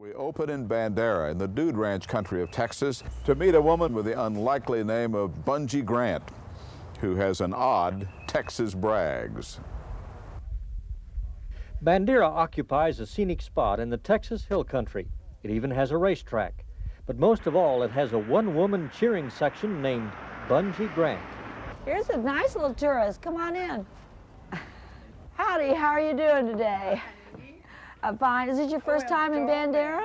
We open in Bandera in the Dude Ranch country of Texas to meet a woman with the unlikely name of Bungie Grant, who has an odd Texas brags. Bandera occupies a scenic spot in the Texas Hill Country. It even has a racetrack. But most of all, it has a one-woman cheering section named Bungie Grant. Here's a nice little tourist. Come on in. Howdy, how are you doing today? I'm fine. Is it your first time in Bandera?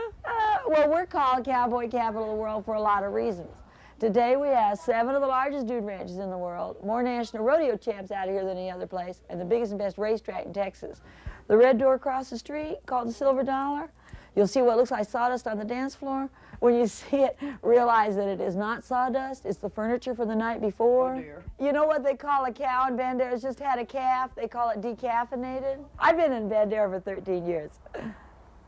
Well, we're called Cowboy Capital of the World for a lot of reasons. Today we have 7 of the largest dude ranches in the world, more national rodeo champs out here than any other place, and the biggest and best racetrack in Texas. The red door across the street, called the Silver Dollar. You'll see what looks like sawdust on the dance floor. When you see it, realize that it is not sawdust, it's the furniture from the night before. Oh dear. You know what they call a cow in Bandera? It's just had a calf. They call it decaffeinated. I've been in Bandera for 13 years.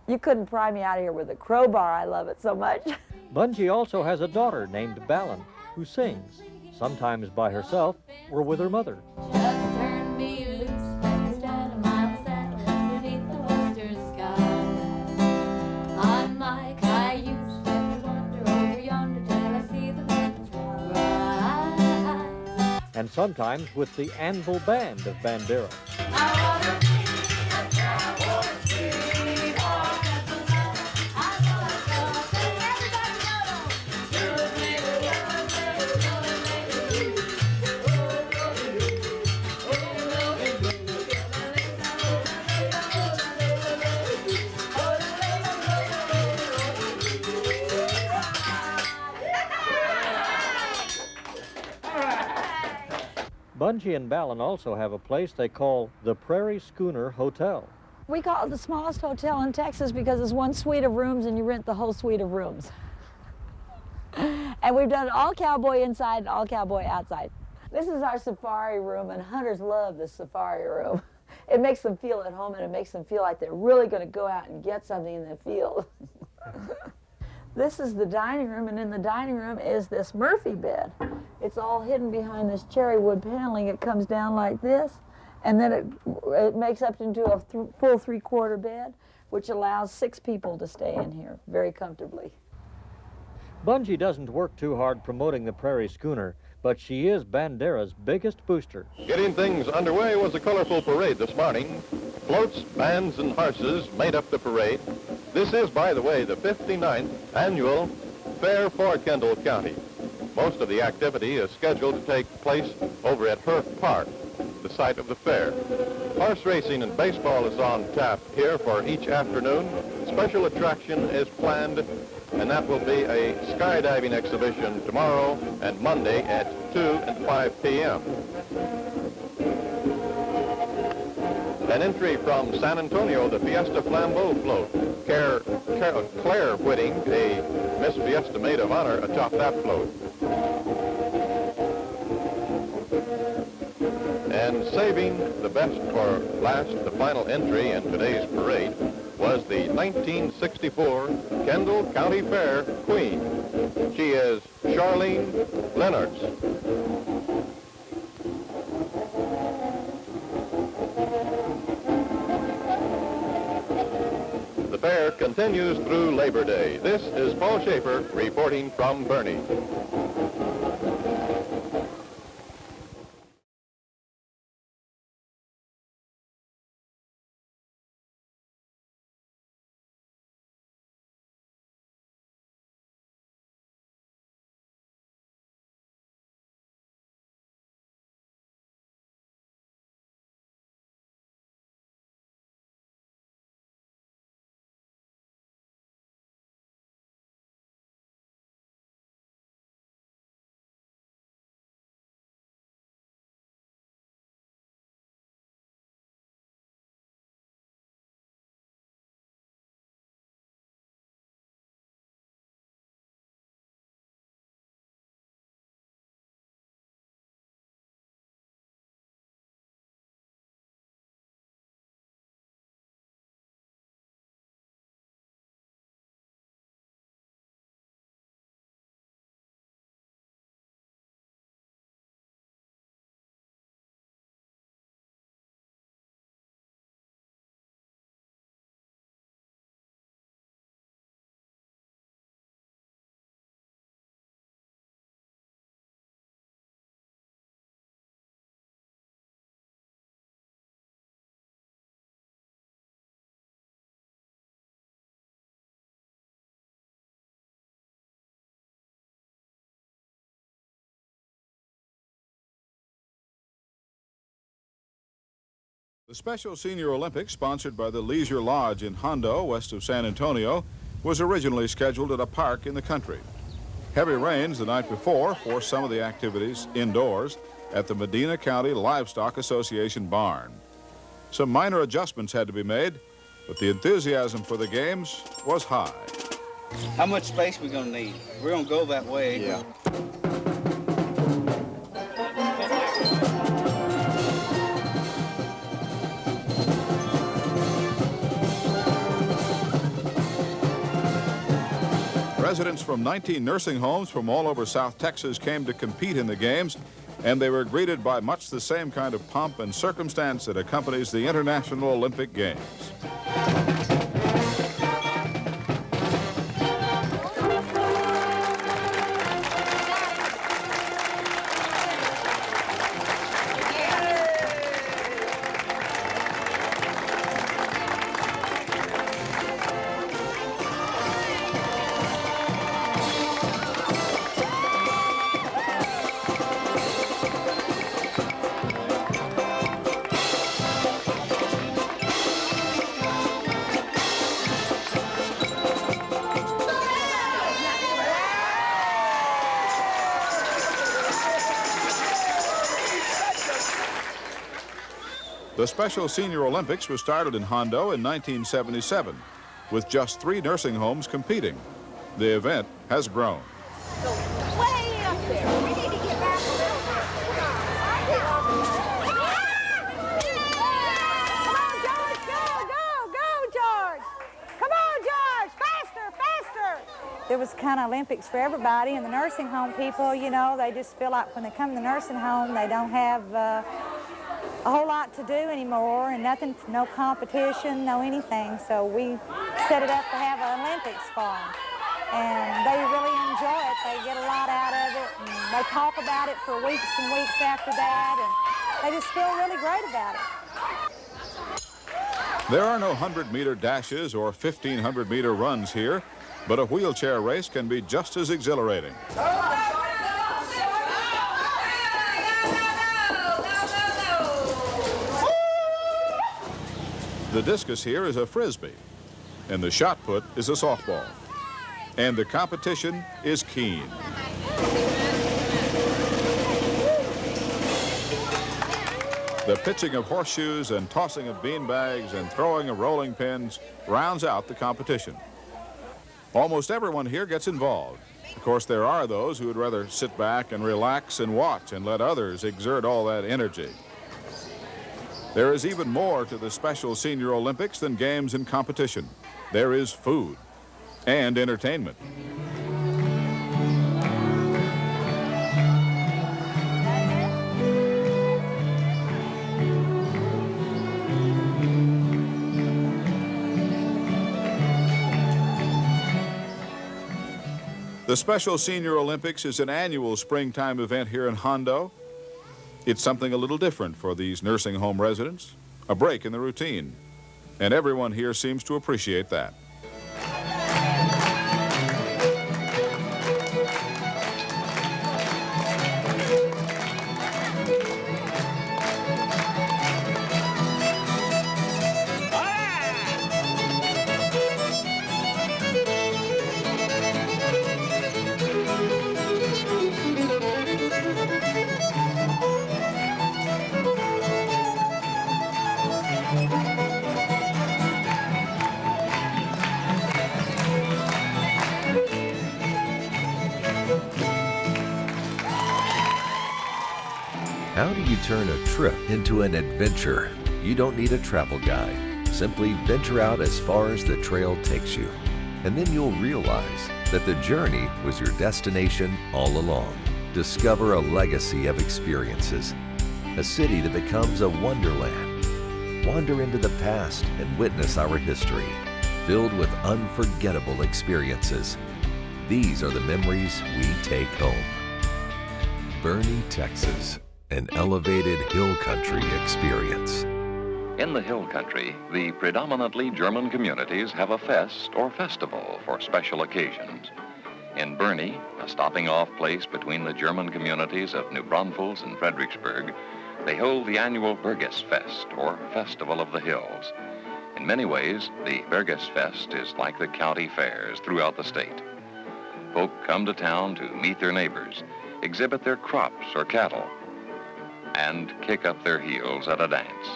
You couldn't pry me out of here with a crowbar. I love it so much. Bungie also has a daughter named Ballon, who sings, sometimes by herself or with her mother. Just turn me loose, let me stand a mile saddle underneath the western sky. On my cayuse, let me wander over yonder till I see the mountains rise. And sometimes with the Anvil Band of Bandera. Bungie and Ballon also have a place they call the Prairie Schooner Hotel. We call it the smallest hotel in Texas because it's one suite of rooms and you rent the whole suite of rooms. And we've done it all cowboy inside and all cowboy outside. This is our safari room, and hunters love this safari room. It makes them feel at home, and it makes them feel like they're really going to go out and get something in the field. This is the dining room, and in the dining room is this Murphy bed. It's all hidden behind this cherry wood paneling. It comes down like this, and then it makes up into a full 3/4 bed, which allows 6 people to stay in here very comfortably. Bungie doesn't work too hard promoting the Prairie Schooner, but she is Bandera's biggest booster. Getting things underway was a colorful parade this morning. Floats, bands, and horses made up the parade. This is, by the way, the 59th annual Fair for Kendall County. Most of the activity is scheduled to take place over at Herf Park, the site of the fair. Horse racing and baseball is on tap here for each afternoon. Special attraction is planned, and that will be a skydiving exhibition tomorrow and Monday at 2 and 5 p.m. An entry from San Antonio, the Fiesta Flambeau float. Claire Whitting, a Miss Fiesta Maid of Honor, atop that float. And saving the best for last, the final entry in today's parade was the 1964 Kendall County Fair Queen. She is Charlene Leonards. The fair continues through Labor Day. This is Paul Schaefer reporting from Bernie. The Special Senior Olympics, sponsored by the Leisure Lodge in Hondo, west of San Antonio, was originally scheduled at a park in the country. Heavy rains the night before forced some of the activities indoors at the Medina County Livestock Association barn. Some minor adjustments had to be made, but the enthusiasm for the games was high. How much space we gonna need? We're gonna go that way. Yeah. Residents from 19 nursing homes from all over South Texas came to compete in the games, and they were greeted by much the same kind of pomp and circumstance that accompanies the International Olympic Games. The Special Senior Olympics was started in Hondo in 1977, with just 3 nursing homes competing. The event has grown. Way up there. We need to get back a little bit. Come on, George, go, George. Come on, George, faster. There was kind of Olympics for everybody, and the nursing home people, you know, they just feel like when they come to the nursing home, they don't have a whole lot to do anymore, and nothing, no competition, no anything. So we set it up to have an Olympics for them, and they really enjoy it. They get a lot out of it, and they talk about it for weeks and weeks after that, and they just feel really great about it. There are no 100-meter dashes or 1,500-meter runs here, but a wheelchair race can be just as exhilarating. The discus here is a frisbee, and the shot put is a softball. And the competition is keen. The pitching of horseshoes and tossing of beanbags and throwing of rolling pins rounds out the competition. Almost everyone here gets involved. Of course, there are those who would rather sit back and relax and watch and let others exert all that energy. There is even more to the Special Senior Olympics than games and competition. There is food and entertainment. The Special Senior Olympics is an annual springtime event here in Hondo. It's something a little different for these nursing home residents, a break in the routine, and everyone here seems to appreciate that. How do you turn a trip into an adventure? You don't need a travel guide. Simply venture out as far as the trail takes you. And then you'll realize that the journey was your destination all along. Discover a legacy of experiences. A city that becomes a wonderland. Wander into the past and witness our history, filled with unforgettable experiences. These are the memories we take home. Boerne, Texas. An elevated hill country experience. In the hill country, the predominantly German communities have a fest or festival for special occasions. In Boerne, a stopping off place between the German communities of New Braunfels and Fredericksburg, they hold the annual Burgessfest, or Festival of the Hills. In many ways, the Burgessfest is like the county fairs throughout the state. Folk come to town to meet their neighbors, exhibit their crops or cattle, and kick up their heels at a dance.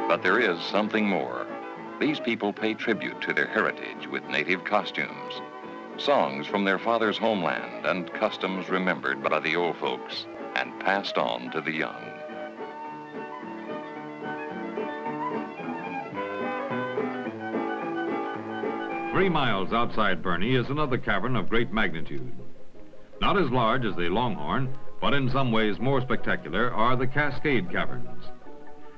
But there is something more. These people pay tribute to their heritage with native costumes, songs from their father's homeland, and customs remembered by the old folks and passed on to the young. 3 miles outside Burney is another cavern of great magnitude. Not as large as the Longhorn, but in some ways more spectacular are the Cascade Caverns.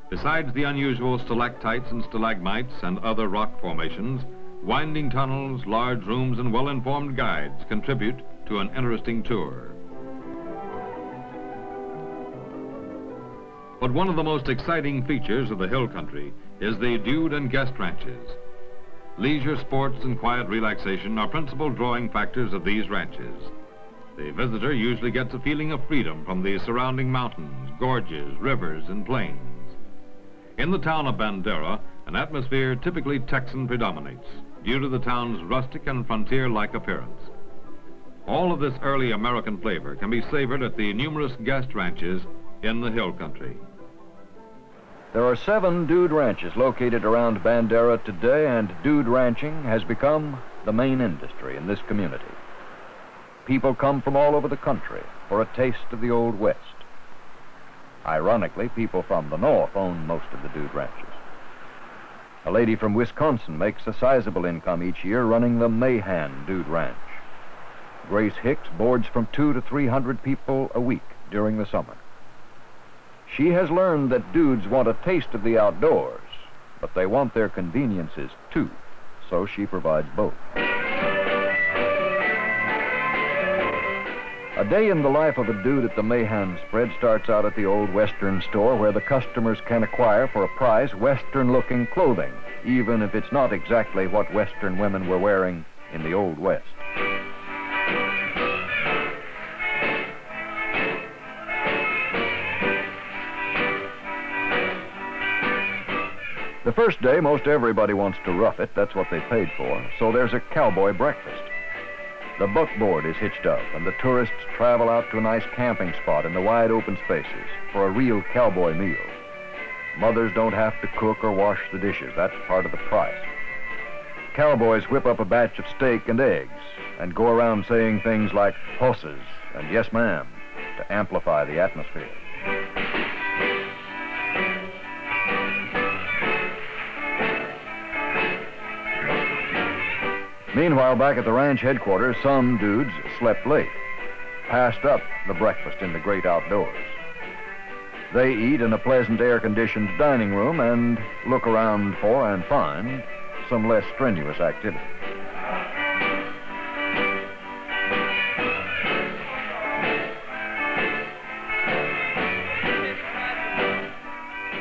Besides the unusual stalactites and stalagmites and other rock formations, winding tunnels, large rooms, and well-informed guides contribute to an interesting tour. But one of the most exciting features of the hill country is the dude and guest ranches. Leisure sports and quiet relaxation are principal drawing factors of these ranches. The visitor usually gets a feeling of freedom from the surrounding mountains, gorges, rivers, and plains. In the town of Bandera, an atmosphere typically Texan predominates due to the town's rustic and frontier-like appearance. All of this early American flavor can be savored at the numerous guest ranches in the hill country. There are 7 dude ranches located around Bandera today, and dude ranching has become the main industry in this community. People come from all over the country for a taste of the Old West. Ironically, people from the north own most of the dude ranches. A lady from Wisconsin makes a sizable income each year running the Mahan Dude Ranch. Grace Hicks boards from 200 to 300 people a week during the summer. She has learned that dudes want a taste of the outdoors, but they want their conveniences too, so she provides both. A day in the life of a dude at the Mahan spread starts out at the old Western store, where the customers can acquire for a price Western-looking clothing, even if it's not exactly what Western women were wearing in the Old West. The first day, most everybody wants to rough it. That's what they paid for. So there's a cowboy breakfast. The buckboard is hitched up, and the tourists travel out to a nice camping spot in the wide open spaces for a real cowboy meal. Mothers don't have to cook or wash the dishes. That's part of the price. Cowboys whip up a batch of steak and eggs and go around saying things like "hosses" and "yes, ma'am" to amplify the atmosphere. Meanwhile, back at the ranch headquarters, some dudes slept late, passed up the breakfast in the great outdoors. They eat in a pleasant air-conditioned dining room and look around for and find some less strenuous activity.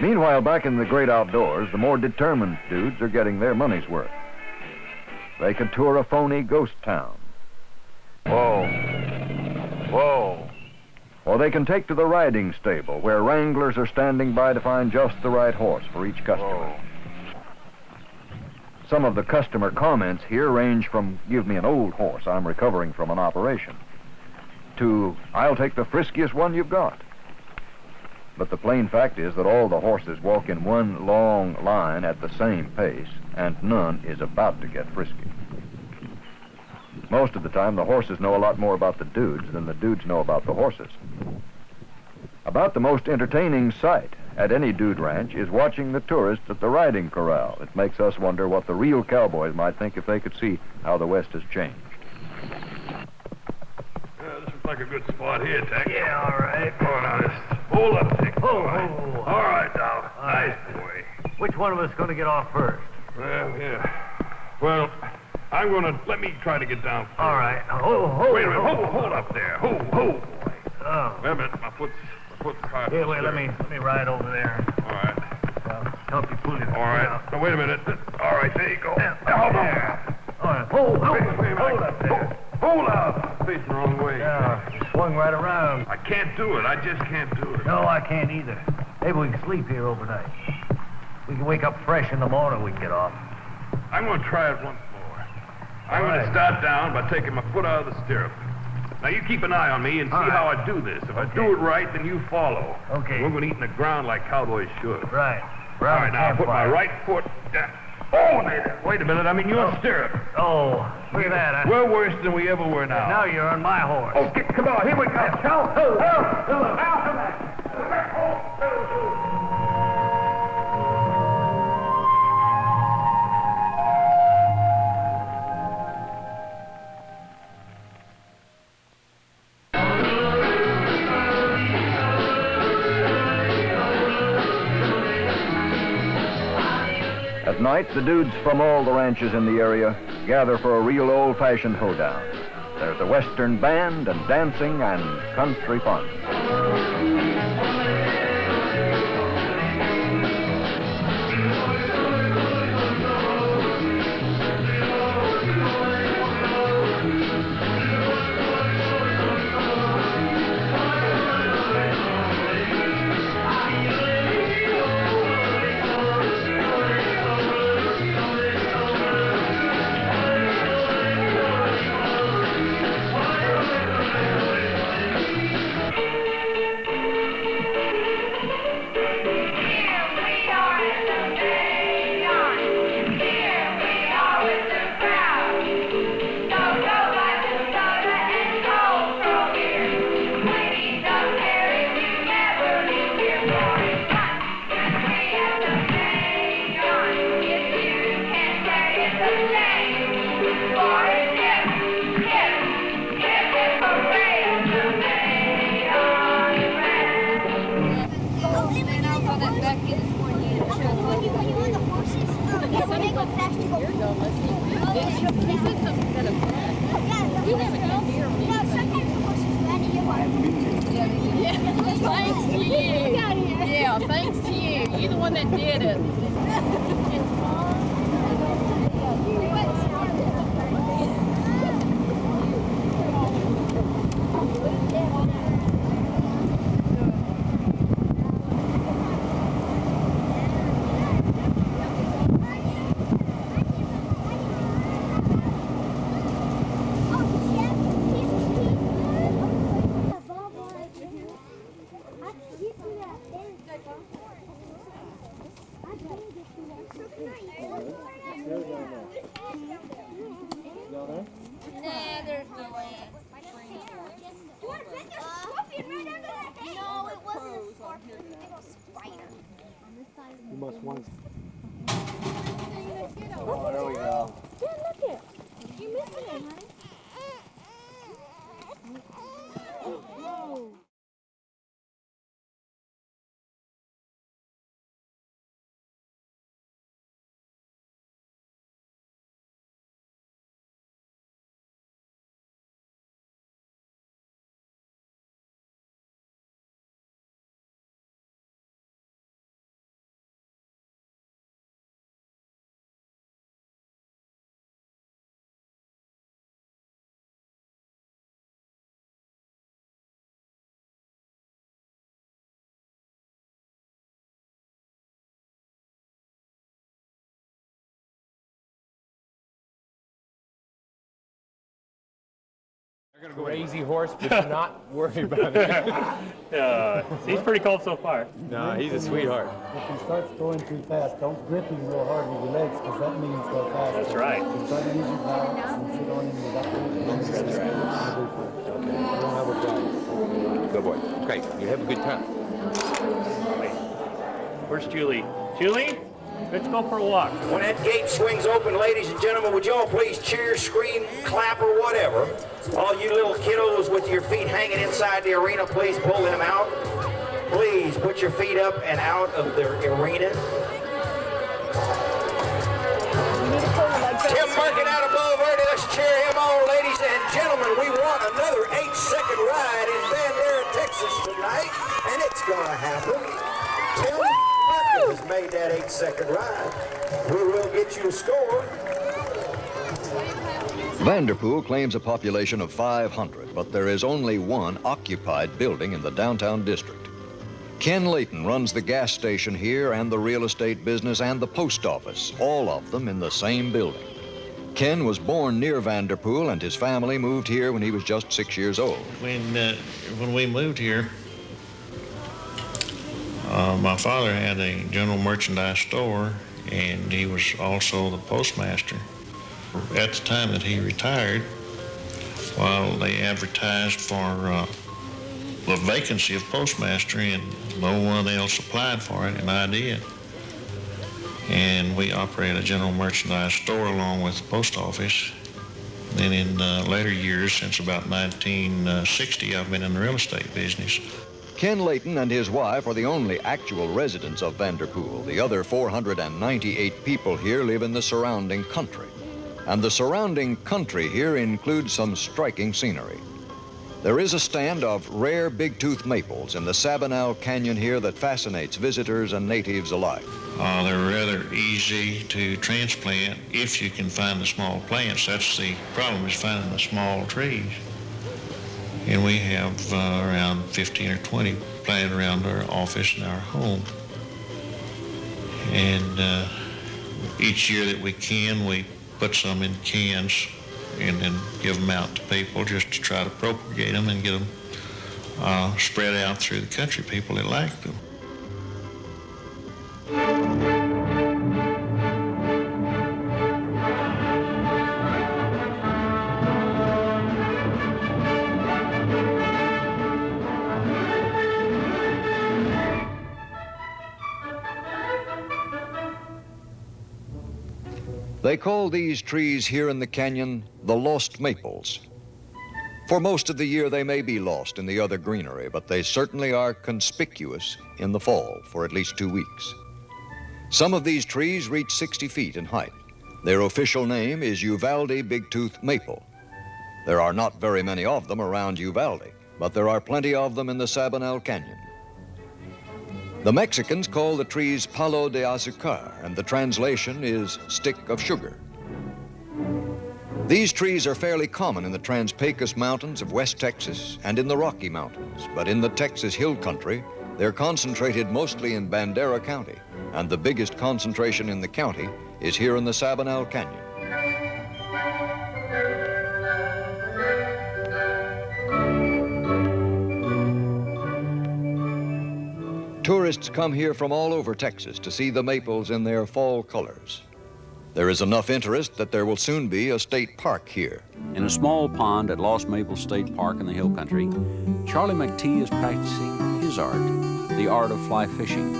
Meanwhile, back in the great outdoors, the more determined dudes are getting their money's worth. They can tour a phony ghost town. Whoa. Whoa. Or they can take to the riding stable, where wranglers are standing by to find just the right horse for each customer. Whoa. Some of the customer comments here range from "give me an old horse, I'm recovering from an operation," to "I'll take the friskiest one you've got." But the plain fact is that all the horses walk in one long line at the same pace, and none is about to get frisky. Most of the time, the horses know a lot more about the dudes than the dudes know about the horses. About the most entertaining sight at any dude ranch is watching the tourists at the riding corral. It makes us wonder what the real cowboys might think if they could see how the West has changed. This looks like a good spot here, Tex. Yeah, all right. Oh, now, just hold up, Tex. Oh, All right, now. Nice boy. Which one of us is going to get off first? Well, yeah. Well, I'm going to... Let me try to get down first. All right. Wait a minute. Hold up there. Hold. Oh. Wait a minute. My foot's hard. Here, wait. Let me ride over there. All right. Help you pull it. All right. Now, wait a minute. All right, there you go. Hold on. All right. Hold up there. Hold up. Facing the wrong way. Yeah, swung right around. I can't do it. I just can't do it. No, I can't either. Maybe we can sleep here overnight. We can wake up fresh in the morning. We can get off. I'm going to try it once more. I'm going to start down by taking my foot out of the stirrup. Now, you keep an eye on me and see how I do this. If I do it right, then you follow. Okay. We're going to eat in the ground like cowboys should. Right. All right, now I put my right foot down. Oh, wait a minute. I mean, your stirrup. Oh, look at that. We're worse than we ever were now. Now you're on my horse. Oh, come on. Here we go. At night, the dudes from all the ranches in the area gather for a real old-fashioned hoedown. There's a western band and dancing and country fun. Yeah, thanks to you. You're the one that did it. You must want. Oh, there we go. Yeah, look it. You're missing it, honey. Whoa. Crazy horse, but do not worry about it. He's pretty cool so far. No, he's a sweetheart. If he starts going too fast, don't grip him real hard with your legs, because that means go fast. That's right. So try to use your balance and sit on him without That's right. Okay. Don't have a problem. Good boy. Great. You have a good time. Wait. Where's Julie? Julie? Let's go for a walk. When that gate swings open, ladies and gentlemen, would y'all please cheer, scream, clap, or whatever. All you little kiddos with your feet hanging inside the arena, please pull them out. Please put your feet up and out of the arena. Tim Merkin out of Bow Verde. Let's cheer him on, ladies and gentlemen. We want another 8-second ride in Bandera, Texas tonight, and it's going to happen. Tim Merkin has made made that 8-second ride. We will get you a score. Vanderpool claims a population of 500, but there is only one occupied building in the downtown district. Ken Layton runs the gas station here and the real estate business and the post office, all of them in the same building. Ken was born near Vanderpool, and his family moved here when he was just 6 years old. When we moved here, my father had a general merchandise store, and he was also the postmaster. At the time that he retired, while they advertised for the vacancy of postmaster, and no one else applied for it, and I did. And we operated a general merchandise store along with the post office. Then in later years, since about 1960, I've been in the real estate business. Ken Layton and his wife are the only actual residents of Vanderpool. The other 498 people here live in the surrounding country. And the surrounding country here includes some striking scenery. There is a stand of rare big-tooth maples in the Sabinal Canyon here that fascinates visitors and natives alike. They're rather easy to transplant if you can find the small plants. That's the problem, is finding the small trees. And we have around 15 or 20 planted around our office and our home. And each year that we can, we put some in cans and then give them out to people just to try to propagate them and get them spread out through the country, people that like them. They call these trees here in the canyon the lost maples. For most of the year, they may be lost in the other greenery, but they certainly are conspicuous in the fall for at least 2 weeks. Some of these trees reach 60 feet in height. Their official name is Uvalde big-tooth maple. There are not very many of them around Uvalde, but there are plenty of them in the Sabinal Canyon. The Mexicans call the trees palo de azucar, and the translation is stick of sugar. These trees are fairly common in the Trans-Pecos Mountains of West Texas and in the Rocky Mountains, but in the Texas Hill Country, they're concentrated mostly in Bandera County, and the biggest concentration in the county is here in the Sabinal Canyon. Tourists come here from all over Texas to see the maples in their fall colors. There is enough interest that there will soon be a state park here. In a small pond at Lost Maple State Park in the Hill Country, Charlie McTee is practicing his art, the art of fly fishing.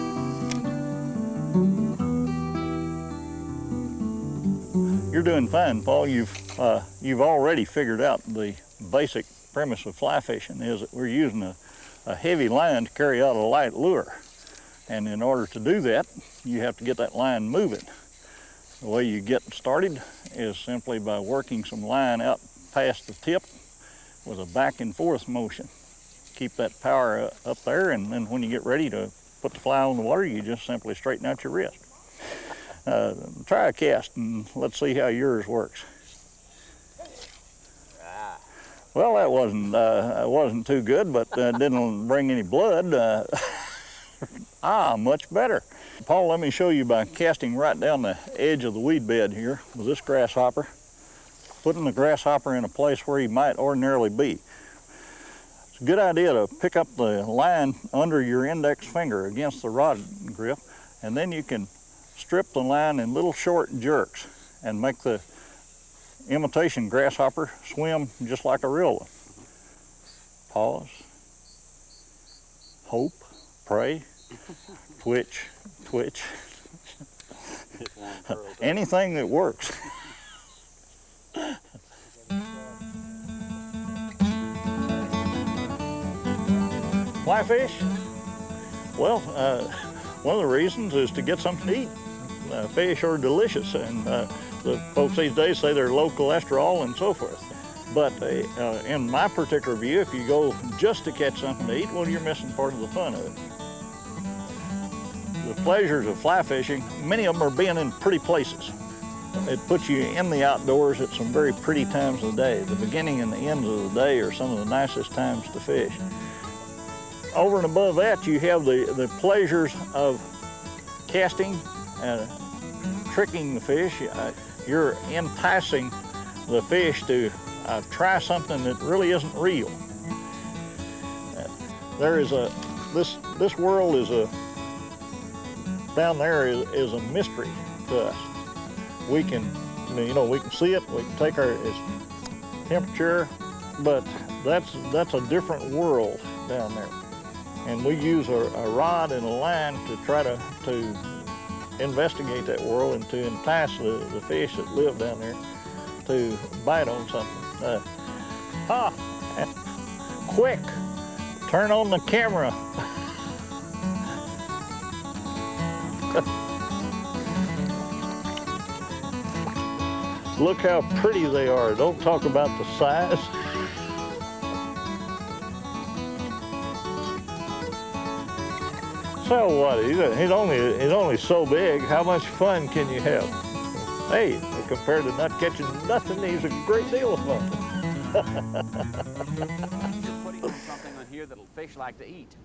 You're doing fine, Paul. You've already figured out the basic premise of fly fishing is that we're using a heavy line to carry out a light lure. And in order to do that, you have to get that line moving. The way you get started is simply by working some line out past the tip with a back and forth motion. Keep that power up there, and then when you get ready to put the fly on the water, you just simply straighten out your wrist. Try a cast and let's see how yours works. Well, that wasn't too good, but didn't bring any blood. Much better. Paul, let me show you by casting right down the edge of the weed bed here with this grasshopper, putting the grasshopper in a place where he might ordinarily be. It's a good idea to pick up the line under your index finger against the rod grip, and then you can strip the line in little short jerks and make the imitation grasshopper swim just like a real one. Pause, hope, pray, twitch, twitch. Anything that works. Fly fish? Well, one of the reasons is to get something to eat. Fish are delicious, and the folks these days say they're low cholesterol and so forth. But in my particular view, if you go just to catch something to eat, well, you're missing part of the fun of it. the pleasures of fly fishing, many of them are being in pretty places. It puts you in the outdoors at some very pretty times of the day. The beginning and the ends of the day are some of the nicest times to fish. Over and above that, you have the pleasures of casting and tricking the fish. You're enticing the fish to try something that really isn't real. There is this world is down there is a mystery to us. We can, we can see it, we can take its temperature, but that's a different world down there. And we use a rod and a line to try to investigate that world and to entice the fish that live down there to bite on something. Quick, turn on the camera. Look how pretty they are. Don't talk about the size. So what? He's only so big. How much fun can you have? Hey, compared to not catching nothing, he's a great deal of fun. You're putting something on here that fish like to eat.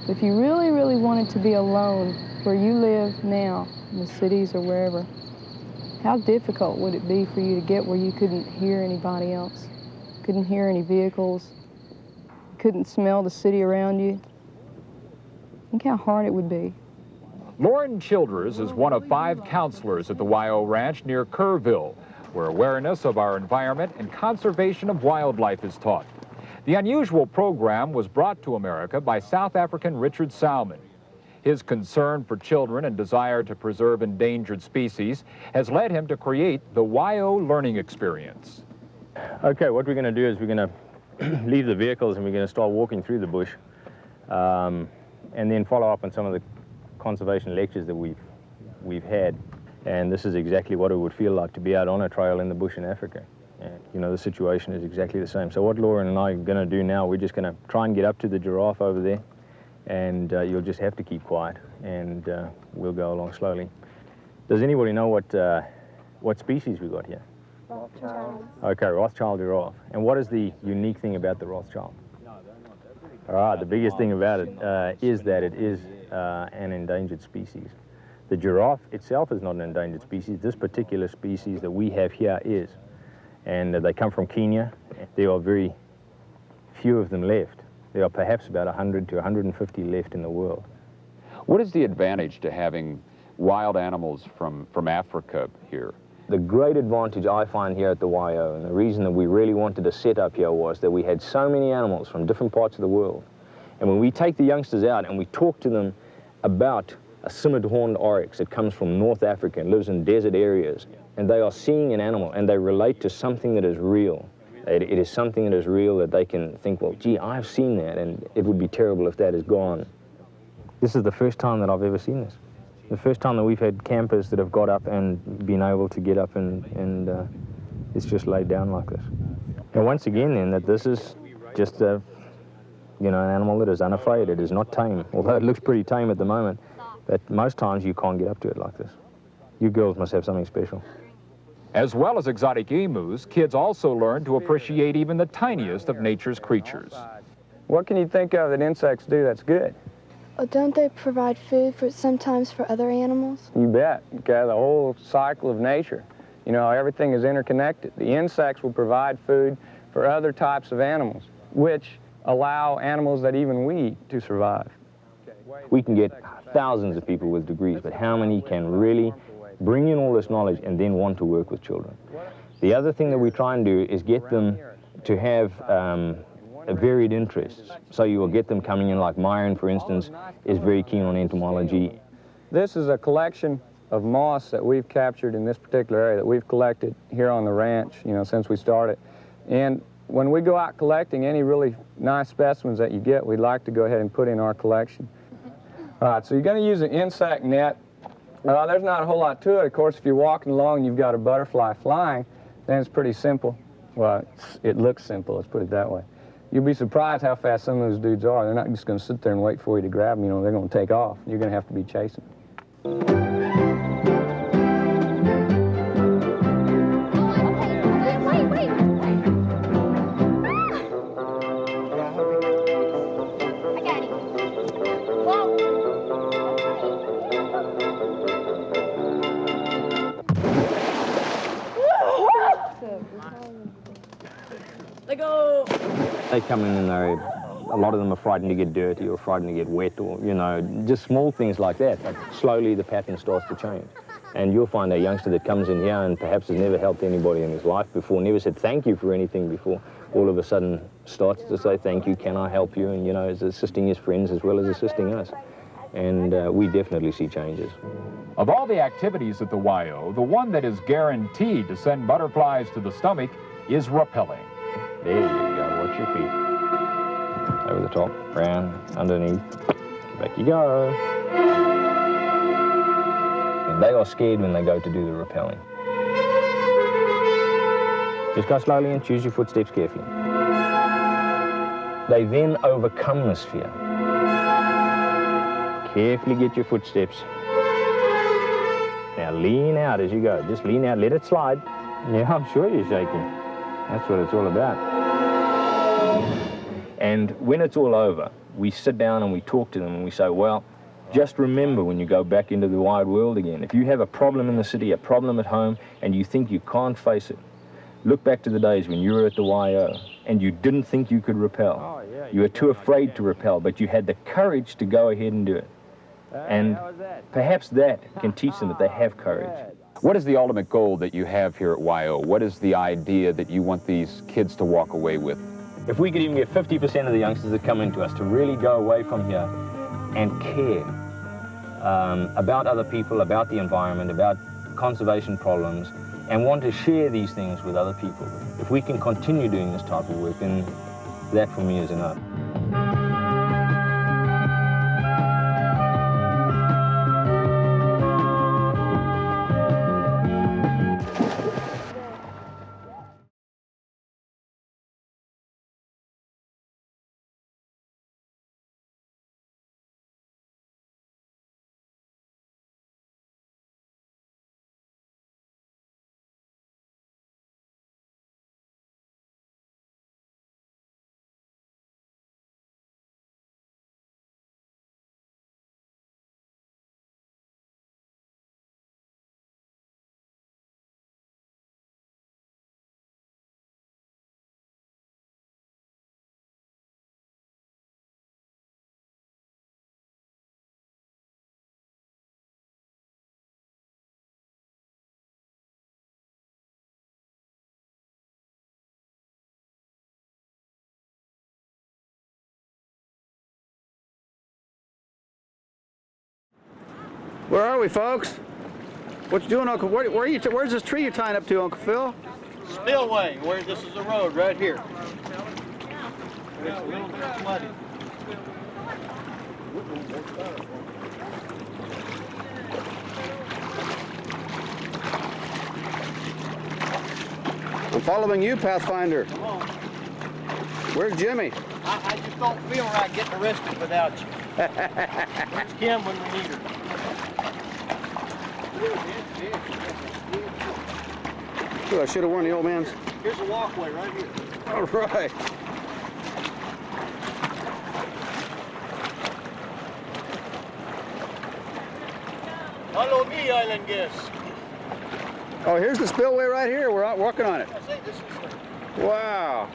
If you really, really wanted to be alone where you live now, in the cities or wherever, how difficult would it be for you to get where you couldn't hear anybody else, couldn't hear any vehicles, couldn't smell the city around you? Think how hard it would be. Lauren Childers is one of 5 counselors at the YO Ranch near Kerrville, where awareness of our environment and conservation of wildlife is taught. The unusual program was brought to America by South African Richard Salmon. His concern for children and desire to preserve endangered species has led him to create the YO Learning Experience. Okay, what we're going to do is we're going to leave the vehicles and we're going to start walking through the bush and then follow up on some of the conservation lectures that we've had. And this is exactly what it would feel like to be out on a trail in the bush in Africa. And, the situation is exactly the same. So what Lauren and I are going to do now, we're just going to try and get up to the giraffe over there, and you'll just have to keep quiet, and we'll go along slowly. Does anybody know what species we got here? Rothschild. Okay, Rothschild giraffe. And what is the unique thing about the Rothschild? All right, the biggest thing about it is that it is an endangered species. The giraffe itself is not an endangered species. This particular species that we have here is. And they come from Kenya. There are very few of them left. There are perhaps about 100 to 150 left in the world. What is the advantage to having wild animals from Africa here? The great advantage I find here at the YO, and the reason that we really wanted to set up here, was that we had so many animals from different parts of the world. And when we take the youngsters out and we talk to them about a simmered horned oryx that comes from North Africa and lives in desert areas, and they are seeing an animal and they relate to something that is real. It is something that is real that they can think, well, gee, I've seen that, and it would be terrible if that is gone. This is the first time that I've ever seen this. The first time that we've had campers that have got up and been able to get up and it's just laid down like this. And once again then, that this is just an animal that is unafraid. It is not tame, although it looks pretty tame at the moment. But most times you can't get up to it like this. You girls must have something special. As well as exotic emus, kids also learn to appreciate even the tiniest of nature's creatures. What can you think of that insects do that's good? Well, don't they provide food sometimes for other animals? You bet. Okay, the whole cycle of nature. You know, everything is interconnected. The insects will provide food for other types of animals, which allow animals that even we eat to survive. We can get thousands of people with degrees, but how many can really bring in all this knowledge and then want to work with children? The other thing that we try and do is get them to have varied interests. So you will get them coming in, like Myron, for instance, is very keen on entomology. This is a collection of moss that we've captured in this particular area that we've collected here on the ranch, you know, since we started. And when we go out collecting any really nice specimens that you get, we'd like to go ahead and put in our collection. All right, so you're going to use an insect net. There's not a whole lot to it. Of course, if you're walking along and you've got a butterfly flying, then it's pretty simple. Well, it looks simple, let's put it that way. You'll be surprised how fast some of those dudes are. They're not just going to sit there and wait for you to grab them. You know, they're going to take off. You're going to have to be chasing. They come in and a lot of them are frightened to get dirty or frightened to get wet, or, you know, just small things like that. But slowly the pattern starts to change. And you'll find a youngster that comes in here and perhaps has never helped anybody in his life before, never said thank you for anything before, all of a sudden starts to say thank you, can I help you, and, you know, is assisting his friends as well as assisting us. And we definitely see changes. Of all the activities at the YO, the one that is guaranteed to send butterflies to the stomach is rappelling. There you go, watch your feet. Over the top, round, underneath, back you go. And they are scared when they go to do the rappelling. Just go slowly and choose your footsteps carefully. They then overcome this fear. Carefully get your footsteps. Now lean out as you go. Just lean out, let it slide. Yeah, I'm sure you're shaking. That's what it's all about. And when it's all over, we sit down and we talk to them and we say, well, just remember when you go back into the wide world again, if you have a problem in the city, a problem at home, and you think you can't face it, look back to the days when you were at the YO and you didn't think you could rappel. You were too afraid to rappel, but you had the courage to go ahead and do it. And perhaps that can teach them that they have courage. What is the ultimate goal that you have here at YO? What is the idea that you want these kids to walk away with? If we could even get 50% of the youngsters that come into us to really go away from here and care about other people, about the environment, about conservation problems, and want to share these things with other people. If we can continue doing this type of work, then that for me is enough. Where are we, folks? What you doing, Uncle? Where are you? Where's this tree you're tying up to, Uncle Phil? Spillway, where this is a road right here. It's a little bit flooded. I'm following you, Pathfinder. Come on. Where's Jimmy? I just don't feel right getting arrested without you. Where's Kim when we need her? Ooh, I should have worn the old man's. Here's a walkway right here. All right. Follow me, island guests. Oh, here's the spillway right here. We're out working on it. I say this is Wow.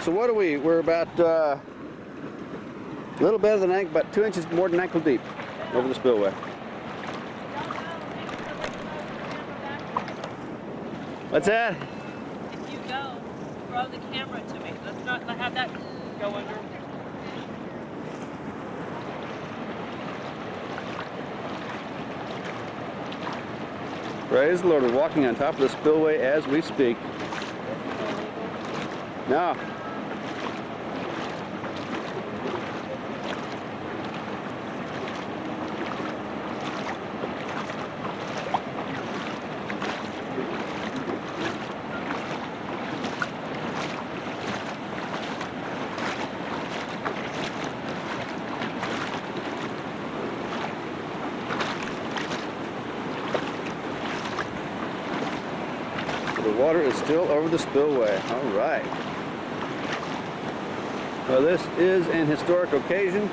So what are we? We're about a little better than ankle, about 2 inches more than ankle deep over the spillway. What's that? If you go, throw the camera to me. Let's not have that go under. Praise the Lord. We're walking on top of the spillway as we speak. Now, the water is still over the spillway. All right. Well, this is an historic occasion.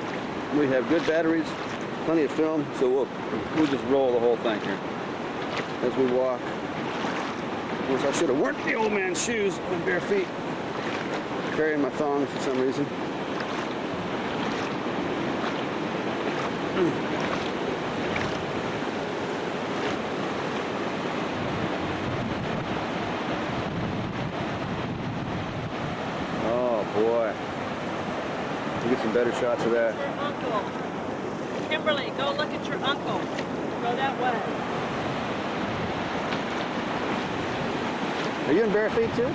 We have good batteries, plenty of film, so we'll just roll the whole thing here as we walk. Of course, I should have worn the old man's shoes on bare feet, carrying my thongs for some reason. Boy, we'll get some better shots of that. Your uncle. Kimberly, go look at your uncle. Go that way. Are you in bare feet too?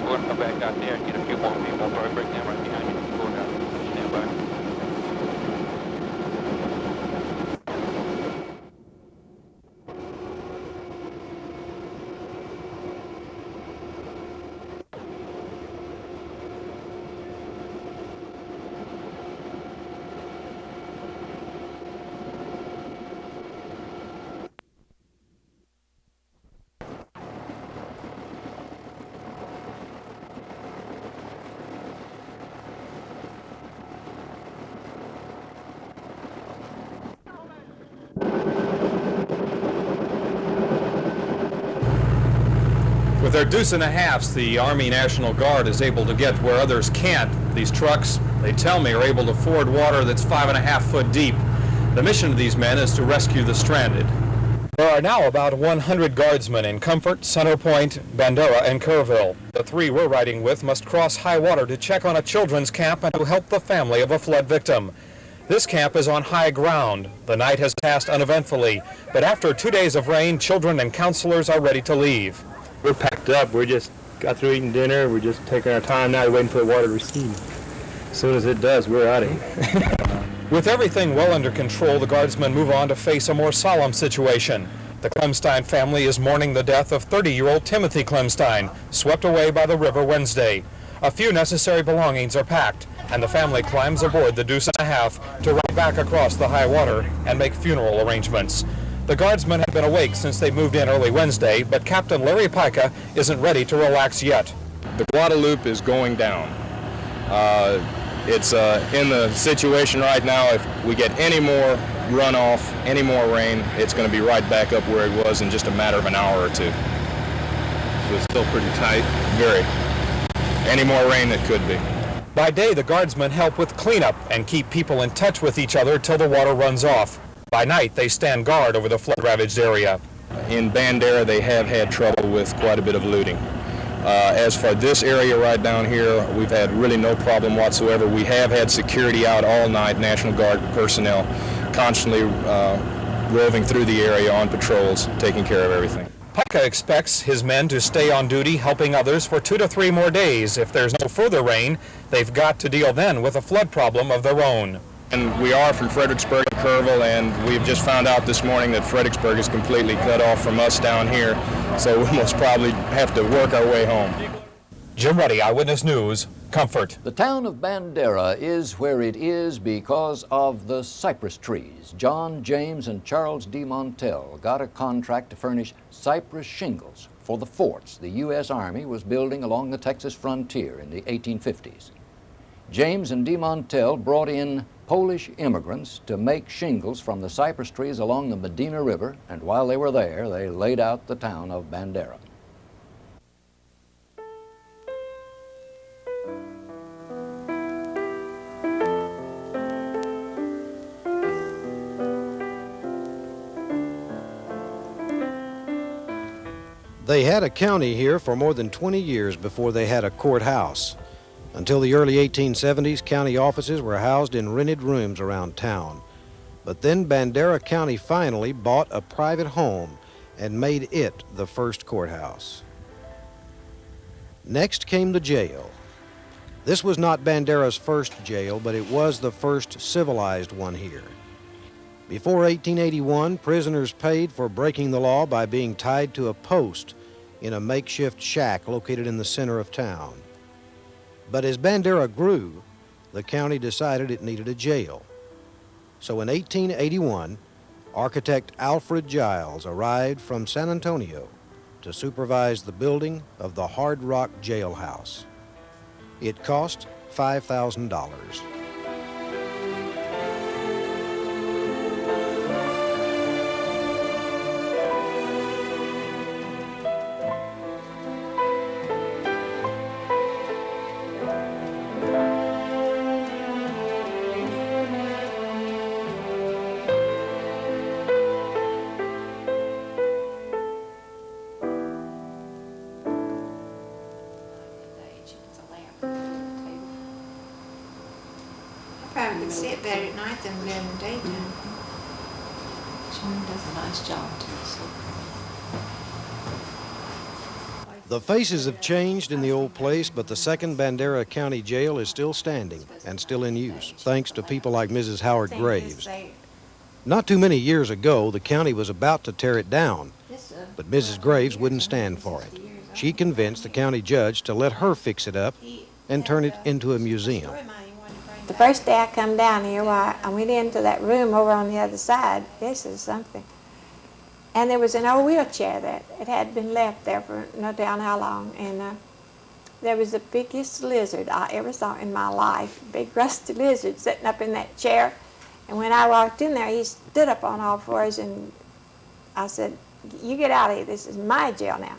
We're going to come back out there and get a few more people. We'll probably break down right behind you. Go down. Stand by. With their deuce and a halves, the Army National Guard is able to get where others can't. These trucks, they tell me, are able to ford water that's 5.5 foot deep. The mission of these men is to rescue the stranded. There are now about 100 guardsmen in Comfort, Center Point, Bandera, and Kerrville. The three we're riding with must cross high water to check on a children's camp and to help the family of a flood victim. This camp is on high ground. The night has passed uneventfully, but after 2 days of rain, children and counselors are ready to leave. We're packed up. We just got through eating dinner. We're just taking our time now, waiting for the water to recede. As soon as it does, we're out of here. With everything well under control, the guardsmen move on to face a more solemn situation. The Clemstein family is mourning the death of 30-year-old Timothy Clemstein, swept away by the river Wednesday. A few necessary belongings are packed, and the family climbs aboard the Deuce and a Half to ride back across the high water and make funeral arrangements. The guardsmen have been awake since they moved in early Wednesday, but Captain Larry Pica isn't ready to relax yet. The Guadalupe is going down. It's in the situation right now, if we get any more runoff, any more rain, it's going to be right back up where it was in just a matter of an hour or two. So it's still pretty tight. Very. Any more rain that could be. By day, the guardsmen help with cleanup and keep people in touch with each other till the water runs off. By night, they stand guard over the flood-ravaged area. In Bandera, they have had trouble with quite a bit of looting. As for this area right down here, we've had really no problem whatsoever. We have had security out all night, National Guard personnel constantly roving through the area on patrols, taking care of everything. Pica expects his men to stay on duty helping others for 2 to 3 more days. If there's no further rain, they've got to deal then with a flood problem of their own. And we are from Fredericksburg and Kerrville, and we've just found out this morning that Fredericksburg is completely cut off from us down here, so we most probably have to work our way home. Jim Ruddy, Eyewitness News, Comfort. The town of Bandera is where it is because of the cypress trees. John, James, and Charles D. Montell got a contract to furnish cypress shingles for the forts the U.S. Army was building along the Texas frontier in the 1850s. James and D. Montell brought in Polish immigrants to make shingles from the cypress trees along the Medina River, and while they were there, they laid out the town of Bandera. They had a county here for more than 20 years before they had a courthouse. Until the early 1870s, county offices were housed in rented rooms around town. But then Bandera County finally bought a private home and made it the first courthouse. Next came the jail. This was not Bandera's first jail, but it was the first civilized one here. Before 1881, prisoners paid for breaking the law by being tied to a post in a makeshift shack located in the center of town. But as Bandera grew, the county decided it needed a jail. So in 1881, architect Alfred Giles arrived from San Antonio to supervise the building of the Hard Rock Jailhouse. It cost $5,000. Probably can sit better at night than we do in the daytime. John does a nice job too. The faces have changed in the old place, but the second Bandera County Jail is still standing and still in use, thanks to people like Mrs. Howard Graves. Not too many years ago, the county was about to tear it down, but Mrs. Graves wouldn't stand for it. She convinced the county judge to let her fix it up and turn it into a museum. The first day I come down here, I went into that room over on the other side. This is something. And there was an old wheelchair that it had been left there for no telling how long. And there was the biggest lizard I ever saw in my life, a big rusty lizard sitting up in that chair. And when I walked in there, he stood up on all fours, and I said, "You get out of here. This is my jail now."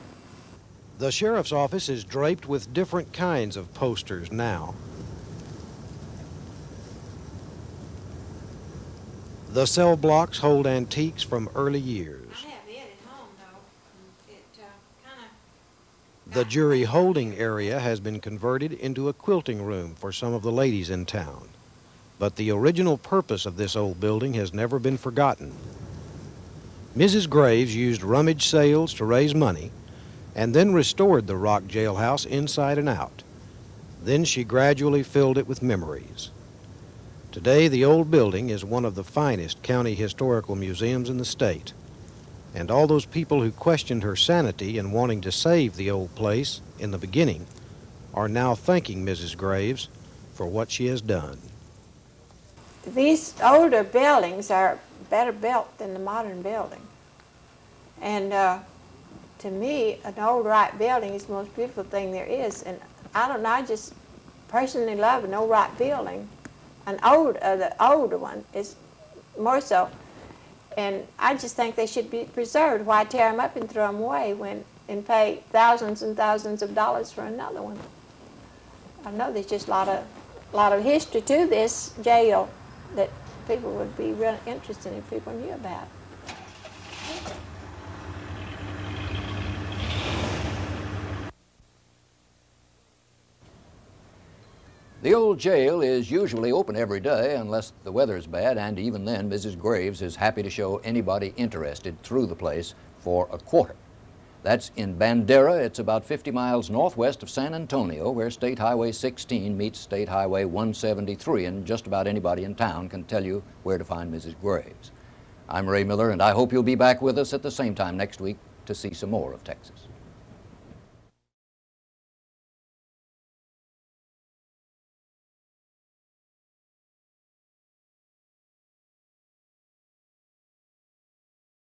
The sheriff's office is draped with different kinds of posters now. The cell blocks hold antiques from early years. The jury holding area has been converted into a quilting room for some of the ladies in town. But the original purpose of this old building has never been forgotten. Mrs. Graves used rummage sales to raise money and then restored the rock jailhouse inside and out. Then she gradually filled it with memories. Today, the old building is one of the finest county historical museums in the state. And all those people who questioned her sanity in wanting to save the old place in the beginning are now thanking Mrs. Graves for what she has done. These older buildings are better built than the modern building. And to me, an old right building is the most beautiful thing there is. And I don't know, I just personally love an old right building. The older one is more so. And I just think they should be preserved. Why tear them up and throw them away and pay thousands and thousands of dollars for another one? I know there's just a lot of history to this jail that people would be really interested in if people knew about. The old jail is usually open every day unless the weather's bad, and even then Mrs. Graves is happy to show anybody interested through the place for a quarter. That's in Bandera. It's about 50 miles northwest of San Antonio, where State Highway 16 meets State Highway 173, and just about anybody in town can tell you where to find Mrs. Graves. I'm Ray Miller, and I hope you'll be back with us at the same time next week to see some more of Texas.